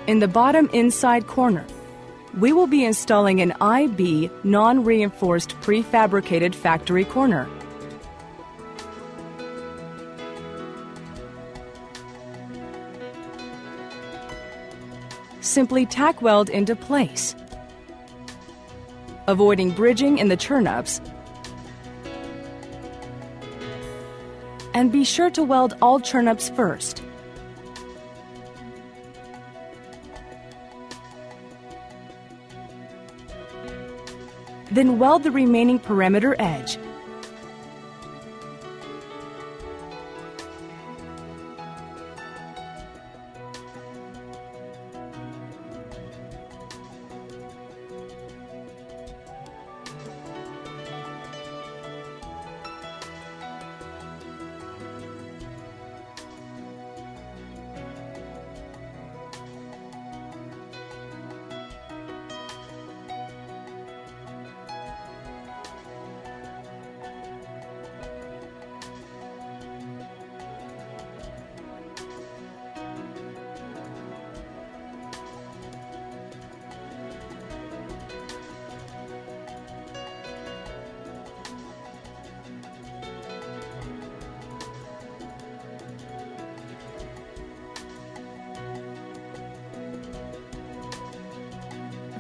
In the bottom inside corner, we will be installing an IB non-reinforced prefabricated factory corner. Simply tack weld into place, avoiding bridging in the turn-ups, and be sure to weld all turn-ups first. Then weld the remaining perimeter edge.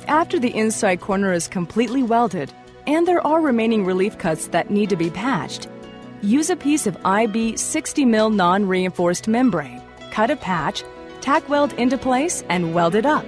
After the inside corner is completely welded, and there are remaining relief cuts that need to be patched, use a piece of IB 60mm non-reinforced membrane, cut a patch, tack weld into place, and weld it up.